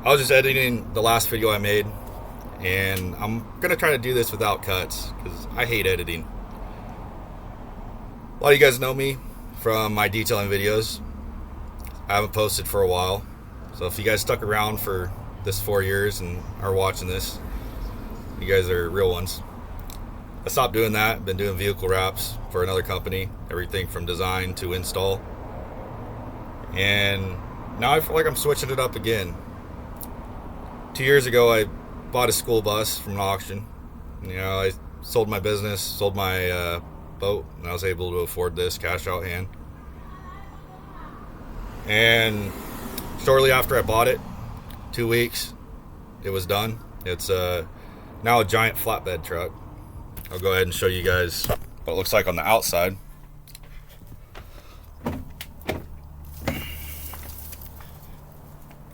I was just editing the last video I made, and I'm gonna try to do this without cuts because I hate editing. A lot of you guys know me from my detailing videos. I haven't posted for a while, so if you guys stuck around for this 4 years and are watching this, you guys are real ones. I stopped doing that. Been doing vehicle wraps for another company, everything from design to install, and now I feel like I'm switching it up again. 2 years ago, I bought a school bus from an auction. I sold my business, sold my boat, and I was able to afford this cash out hand. And shortly after I bought it, 2 weeks, it was done. It's now a giant flatbed truck. I'll go ahead and show you guys what it looks like on the outside.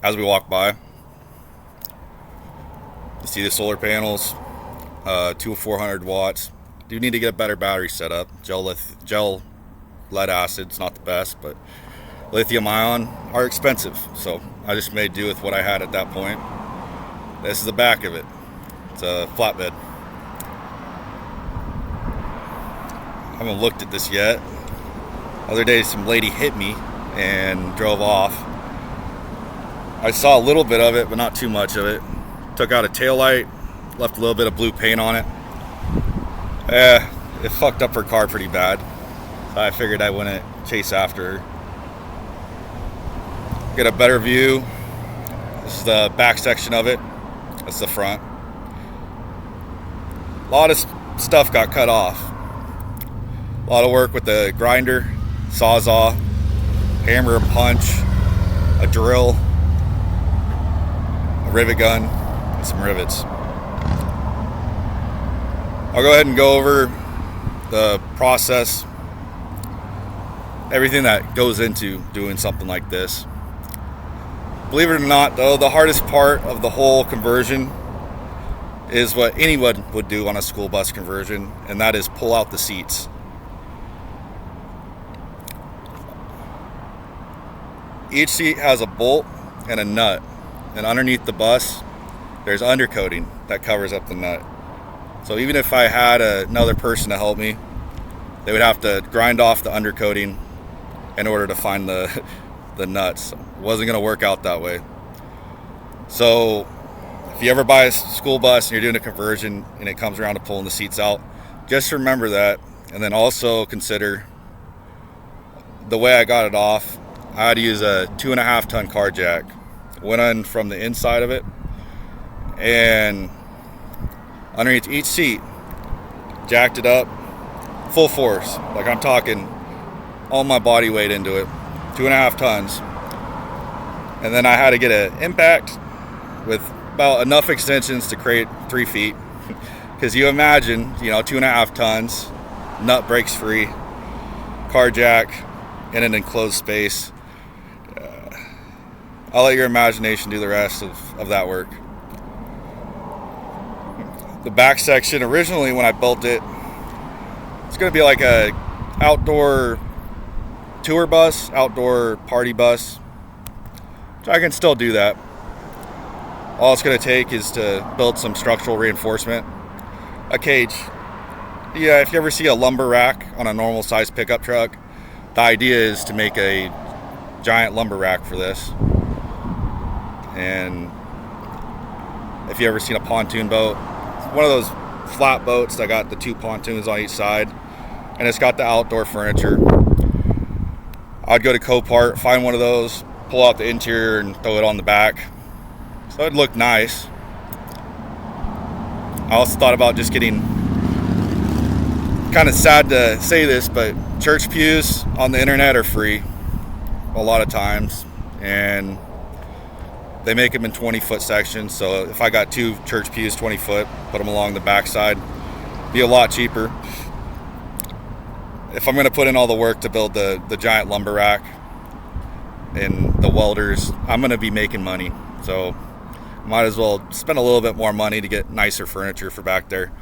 As we walk by, you see the solar panels, 400 watts. Do need to get a better battery setup. Gel lead acid's not the best, but lithium ion are expensive, so I just made do with what I had at that point. This is the back of it. It's a flatbed. I haven't looked at this yet. Other day, some lady hit me and drove off. I saw a little bit of it, but not too much of it. Took out a taillight, left a little bit of blue paint on it. It fucked up her car pretty bad. So I figured I wouldn't chase after her. Get a better view. This is the back section of it. That's the front. A lot of stuff got cut off. A lot of work with the grinder, sawzall, hammer and punch, a drill, a rivet gun, and some rivets. I'll go ahead and go over the process, everything that goes into doing something like this. Believe it or not, though, the hardest part of the whole conversion is what anyone would do on a school bus conversion, and that is pull out the seats. Each seat has a bolt and a nut, and underneath the bus, there's undercoating that covers up the nut. So even if I had another person to help me, they would have to grind off the undercoating in order to find the nuts. It wasn't going to work out that way. So if you ever buy a school bus and you're doing a conversion and it comes around to pulling the seats out, just remember that, and then also consider the way I got it off. I had to use a 2.5 ton car jack. Went on from the inside of it, and underneath each seat, jacked it up full force. Like, I'm talking all my body weight into it, 2.5 tons. And then I had to get an impact with about enough extensions to create 3 feet. Because you imagine, 2.5 tons, nut breaks free, car jack in an enclosed space. I'll let your imagination do the rest of that work. The back section, originally when I built it, it's going to be like a outdoor tour bus, outdoor party bus. So I can still do that. All it's going to take is to build some structural reinforcement. A cage. Yeah, if you ever see a lumber rack on a normal size pickup truck, the idea is to make a giant lumber rack for this. And if you ever seen a pontoon boat, it's one of those flat boats that got the 2 pontoons on each side, and it's got the outdoor furniture. I'd go to Copart, find one of those, pull out the interior and throw it on the back. So it'd look nice. I also thought about just getting, kind of sad to say this, but church pews on the internet are free a lot of times, and they make them in 20-foot sections. So if I got 2 church pews, 20 foot, put them along the backside, be a lot cheaper. If I'm going to put in all the work to build the giant lumber rack and the welders, I'm going to be making money. So might as well spend a little bit more money to get nicer furniture for back there.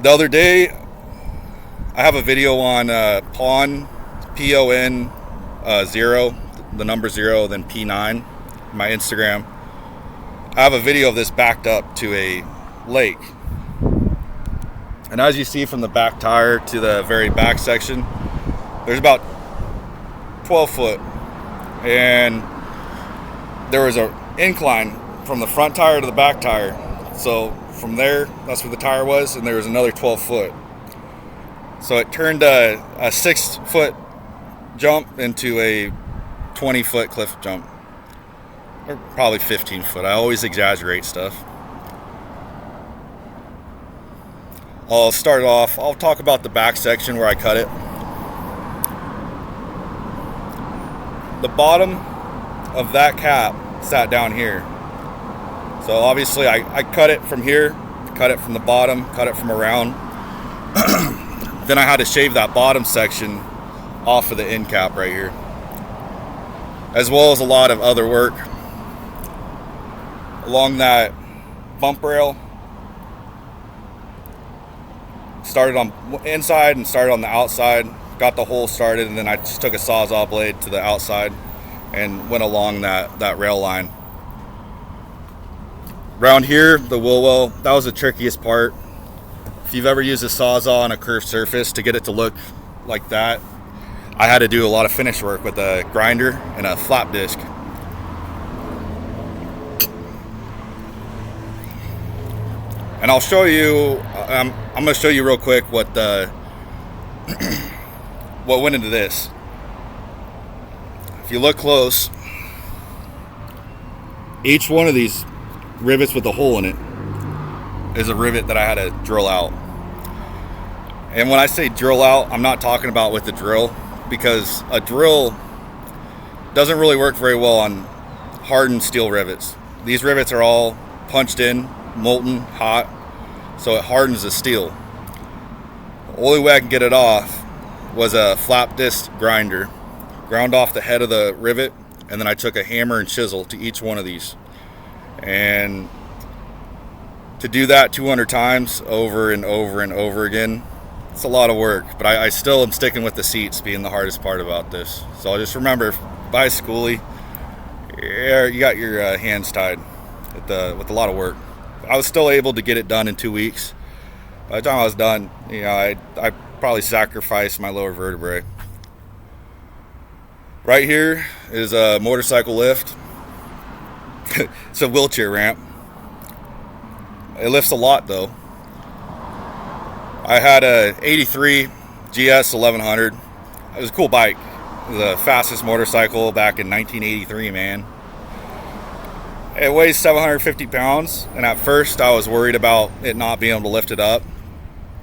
The other day, I have a video on PON, PON 0, the number 0, then P9. my Instagram. I have a video of this backed up to a lake. And as you see from the back tire to the very back section, there's about 12 foot. And there was an incline from the front tire to the back tire. So from there, that's where the tire was, and there was another 12 foot. So it turned a 6 foot jump into a 20 foot cliff jump. Or probably 15 foot. I always exaggerate stuff. I'll start off, I'll talk about the back section where I cut it. The bottom of that cap sat down here. So obviously I cut it from here, cut it from the bottom, cut it from around. Then I had to shave that bottom section off of the end cap right here, as well as a lot of other work along that bump rail. Started on inside and started on the outside, got the hole started, and then I just took a Sawzall blade to the outside and went along that rail line. Around here, the wheel well, that was the trickiest part. If you've ever used a Sawzall on a curved surface to get it to look like that, I had to do a lot of finish work with a grinder and a flap disc. And I'll show you, I'm going to show you real quick what what went into this. If you look close, each one of these rivets with a hole in it is a rivet that I had to drill out. And when I say drill out, I'm not talking about with the drill, because a drill doesn't really work very well on hardened steel rivets. These rivets are all punched in, molten, hot, so it hardens the steel. The only way I can get it off was a flap disc grinder. Ground off the head of the rivet, and then I took a hammer and chisel to each one of these. And to do that 200 times over and over and over again, it's a lot of work. But I still am sticking with the seats being the hardest part about this. So just remember, buy a schoolie. Yeah, you got your hands tied with a lot of work. I was still able to get it done in 2 weeks. By the time I was done, I probably sacrificed my lower vertebrae. Right here is a motorcycle lift. It's a wheelchair ramp. It lifts a lot though. I had a 83 GS 1100. It was a cool bike. It was the fastest motorcycle back in 1983, man. It weighs 750 pounds, and at first I was worried about it not being able to lift it up.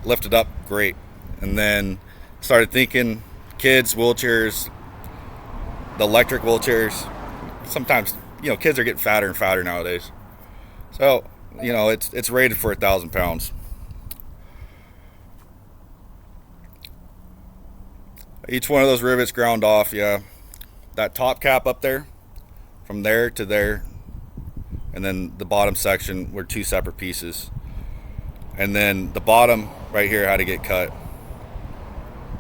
Lifted up great. And then started thinking, kids, wheelchairs, the electric wheelchairs, sometimes, kids are getting fatter and fatter nowadays. So, it's rated for 1,000 pounds. Each one of those rivets ground off, yeah. That top cap up there, from there to there, and then the bottom section were two separate pieces. And then the bottom right here had to get cut.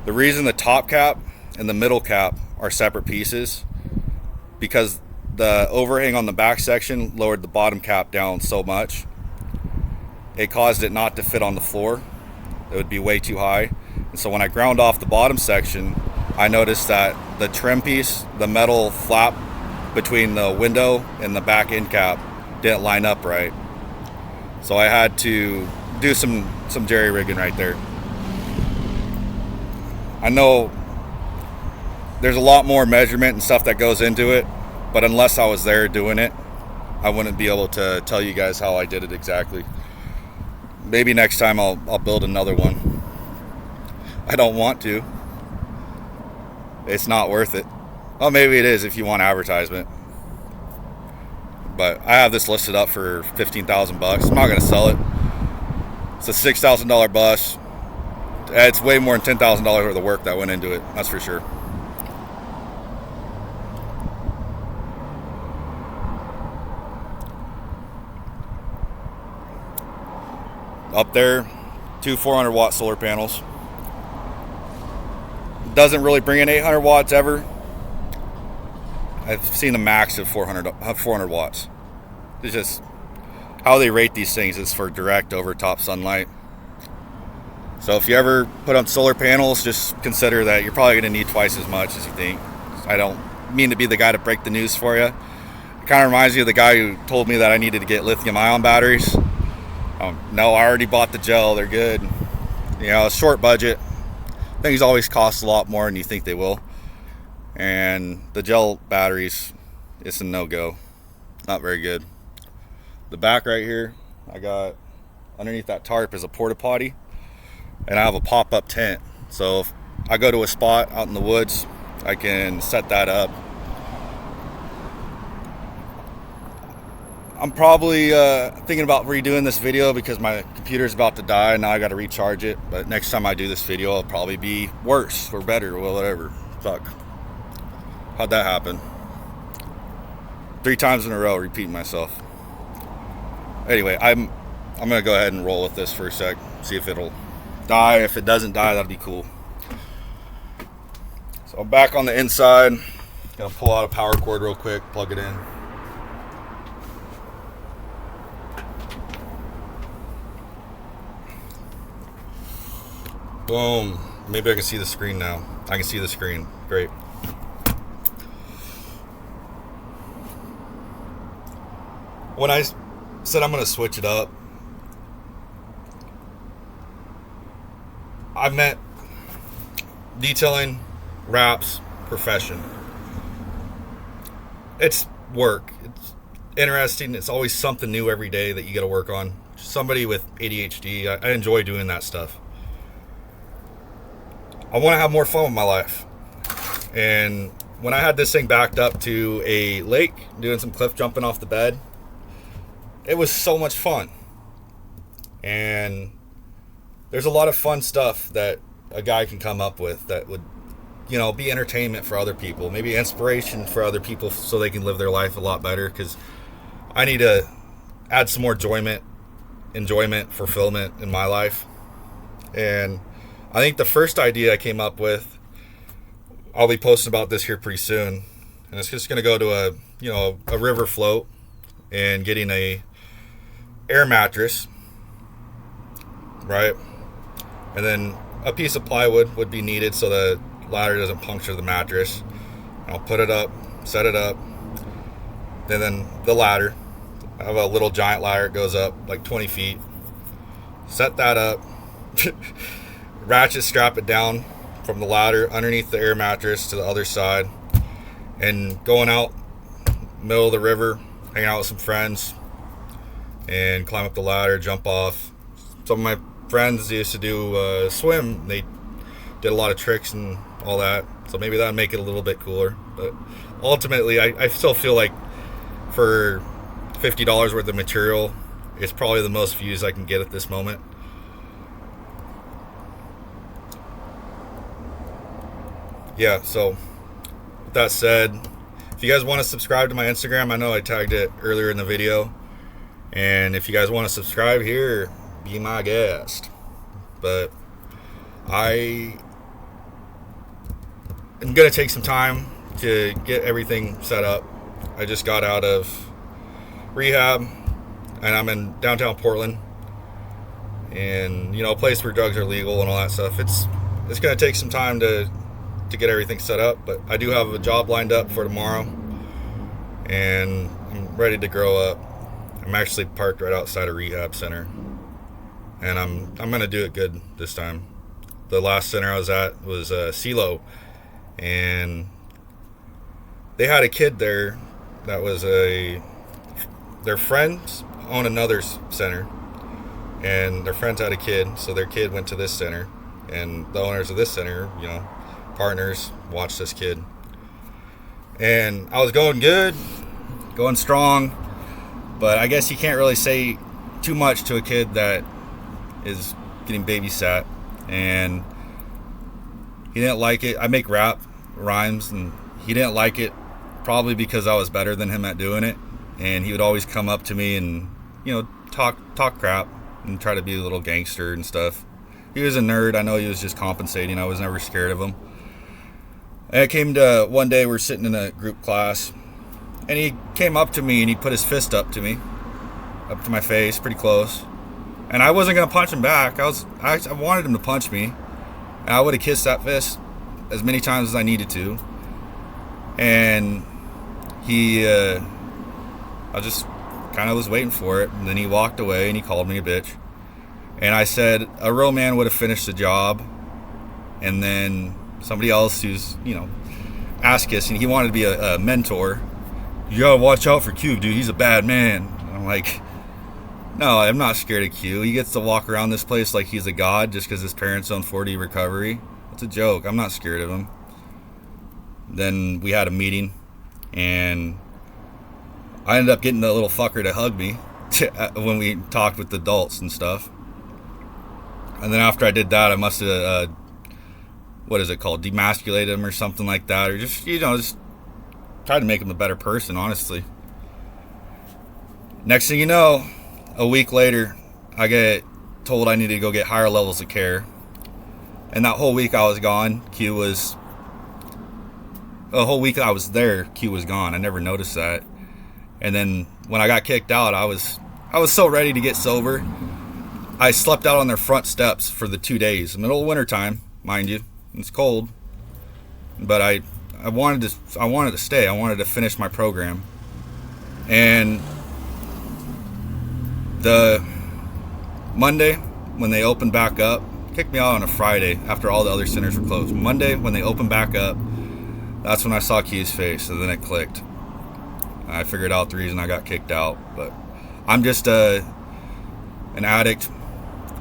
The reason the top cap and the middle cap are separate pieces, because the overhang on the back section lowered the bottom cap down so much, it caused it not to fit on the floor. It would be way too high. And so when I ground off the bottom section, I noticed that the trim piece, the metal flap between the window and the back end cap, didn't line up right. So I had to do some jerry rigging right there. I know there's a lot more measurement and stuff that goes into it, but unless I was there doing it, I wouldn't be able to tell you guys how I did it exactly. Maybe next time I'll build another one. I don't want to. It's not worth it. Well, maybe it is if you want advertisement. But I have this listed up for $15,000. I'm not going to sell it. It's a $6,000 bus. It's way more than $10,000 worth of work that went into it. That's for sure. Up there, two 400 watt solar panels. Doesn't really bring in 800 watts ever. I've seen a max of 400 watts. It's just how they rate these things is for direct over top sunlight. So if you ever put on solar panels, just consider that you're probably going to need twice as much as you think. I don't mean to be the guy to break the news for you. It kind of reminds me of the guy who told me that I needed to get lithium-ion batteries. No, I already bought the gel. They're good. You know, short budget. Things always cost a lot more than you think they will. And the gel batteries, it's a no-go. Not very good. The back right here, I got underneath that tarp is a porta potty. And I have a pop-up tent. So if I go to a spot out in the woods, I can set that up. I'm probably thinking about redoing this video because my computer's about to die and now I got to recharge it. But next time I do this video, it'll probably be worse or better or whatever. Fuck. How'd that happen? 3 times in a row, repeating myself. Anyway, I'm gonna go ahead and roll with this for a sec. See if it'll die. If it doesn't die, that'll be cool. So I'm back on the inside. Gonna pull out a power cord real quick, plug it in. Boom. Maybe I can see the screen now. I can see the screen. Great. When I said I'm gonna switch it up, I meant detailing, wraps, profession. It's work. It's interesting. It's always something new every day that you got to work on. Somebody with ADHD, I enjoy doing that stuff. I want to have more fun with my life. And when I had this thing backed up to a lake, doing some cliff jumping off the bed, it was so much fun. And there's a lot of fun stuff that a guy can come up with that would, you know, be entertainment for other people, maybe inspiration for other people so they can live their life a lot better, because I need to add some more enjoyment, fulfillment in my life. And I think the first idea I came up with, I'll be posting about this here pretty soon, and it's just going to go to a river float and getting a air mattress, right? And then a piece of plywood would be needed so the ladder doesn't puncture the mattress. I'll put it up, set it up, and then the ladder. I have a little giant ladder. It goes up like 20 feet. Set that up. Ratchet strap it down from the ladder underneath the air mattress to the other side. And going out middle of the river, hanging out with some friends, and climb up the ladder, jump off. Some of my friends used to do swim. They did a lot of tricks and all that, so maybe that would make it a little bit cooler. But ultimately, I still feel like for $50 worth of material, it's probably the most views I can get at this moment. Yeah, so with that said, if you guys want to subscribe to my Instagram, I know I tagged it earlier in the video, and if you guys want to subscribe here, be my guest. But I am going to take some time to get everything set up. I just got out of rehab, and I'm in downtown Portland, and a place where drugs are legal and all that stuff. It's going to take some time to get everything set up, but I do have a job lined up for tomorrow, and I'm ready to grow up. I'm actually parked right outside a rehab center, and I'm going to do it good this time. The last center I was at was CeeLo, and they had a kid there that was their friends own another center, and their friends had a kid, so their kid went to this center, and the owners of this center, partners, watched this kid. And I was going good, going strong, but I guess you can't really say too much to a kid that is getting babysat. And he didn't like it. I make rap rhymes, and he didn't like it, probably because I was better than him at doing it. And he would always come up to me and talk crap and try to be a little gangster and stuff. He was a nerd. I know he was just compensating. I was never scared of him. And it came to one day we're sitting in a group class, and he came up to me and he put his fist up to me, up to my face, pretty close. And I wasn't gonna punch him back. I wanted him to punch me, and I would have kissed that fist as many times as I needed to. And I just kind of was waiting for it. And then he walked away and he called me a bitch. And I said a real man would have finished the job, and then somebody else who's, ass kissing, he wanted to be a mentor. You gotta watch out for Q, dude. He's a bad man. And I'm like, no, I'm not scared of Q. He gets to walk around this place like he's a god just because his parents own 4D recovery. It's a joke. I'm not scared of him. Then we had a meeting, and I ended up getting the little fucker to hug me when we talked with the adults and stuff. And then after I did that, I must have, what is it called, demasculated him or something like that, or just, just tried to make him a better person, honestly. Next thing you know, a week later, I get told I needed to go get higher levels of care. And that whole week I was gone, the whole week I was there, Q was gone. I never noticed that. And then when I got kicked out, I was so ready to get sober. I slept out on their front steps for the 2 days, middle of winter time, mind you. It's cold, but I wanted to stay. I wanted to finish my program. And the Monday when they opened back up, kicked me out on a Friday after all the other centers were closed. Monday when they opened back up, that's when I saw Q's face, and then it clicked. I figured out the reason I got kicked out. But I'm just an addict,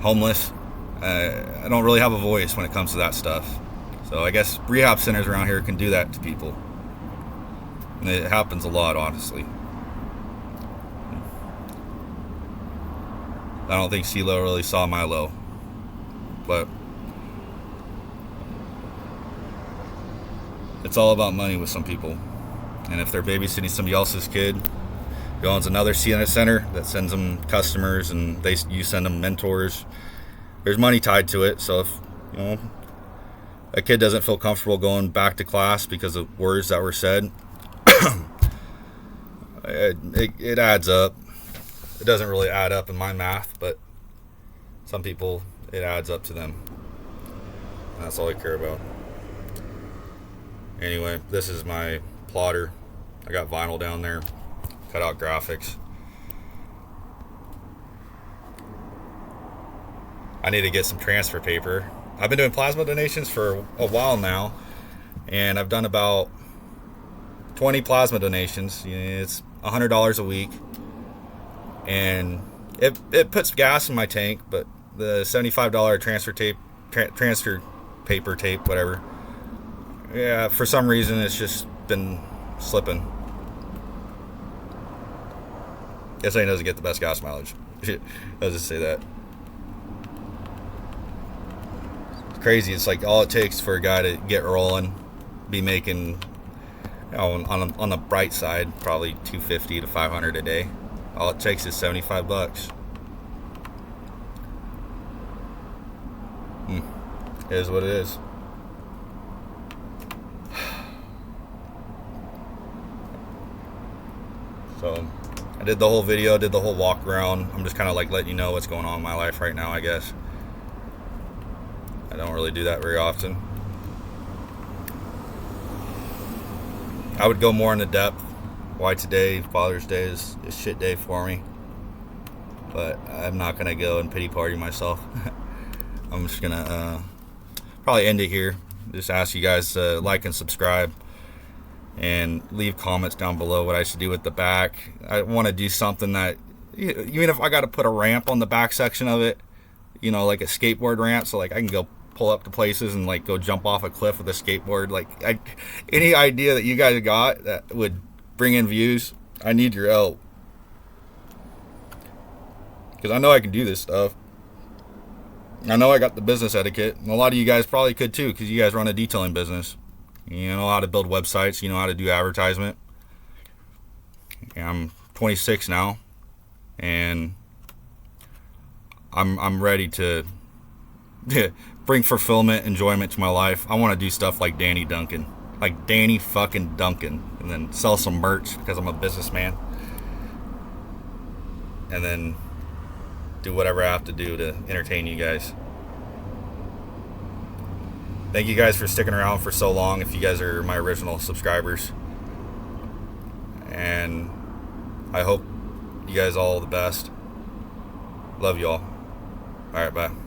homeless. I don't really have a voice when it comes to that stuff. So I guess rehab centers around here can do that to people. And it happens a lot, honestly. I don't think CeeLo really saw my low. But it's all about money with some people. And if they're babysitting somebody else's kid who owns another center that sends them customers, and you send them mentors, there's money tied to it. So if a kid doesn't feel comfortable going back to class because of words that were said, it adds up. It doesn't really add up in my math, but some people, it adds up to them. And that's all I care about. Anyway, this is my plotter. I got vinyl down there, cut out graphics. I need to get some transfer paper. I've been doing plasma donations for a while now, and I've done about 20 plasma donations. It's $100 a week, and it puts gas in my tank, but the $75 transfer paper tape, whatever, yeah, for some reason it's just been slipping. Guess I doesn't get the best gas mileage. I'll just say that. It's crazy. It's like all it takes for a guy to get rolling, be making, on the bright side, probably $250 to $500 a day. All it takes is $75. It is what it is. So I did the whole video, did the whole walk around. I'm just kind of like letting you know what's going on in my life right now, I guess. I don't really do that very often. I would go more into depth why today, Father's Day, is a shit day for me. But I'm not going to go and pity party myself. I'm just going to probably end it here. Just ask you guys to like and subscribe. And leave comments down below what I should do with the back. I want to do something that, even if I got to put a ramp on the back section of it, like a skateboard ramp, so like I can go pull up to places and like go jump off a cliff with a skateboard. Like any idea that you guys got that would bring in views, I need your help. Because I know I can do this stuff. I know I got the business etiquette, and a lot of you guys probably could too, because you guys run a detailing business. You know how to build websites. You know how to do advertisement. I'm 26 now, and I'm ready to bring fulfillment, enjoyment to my life. I want to do stuff like Danny Duncan. like Danny fucking Duncan, and then sell some merch because I'm a businessman, and then do whatever I have to do to entertain you guys. Thank you guys for sticking around for so long, if you guys are my original subscribers. And I hope you guys all the best. Love you all. Alright, bye.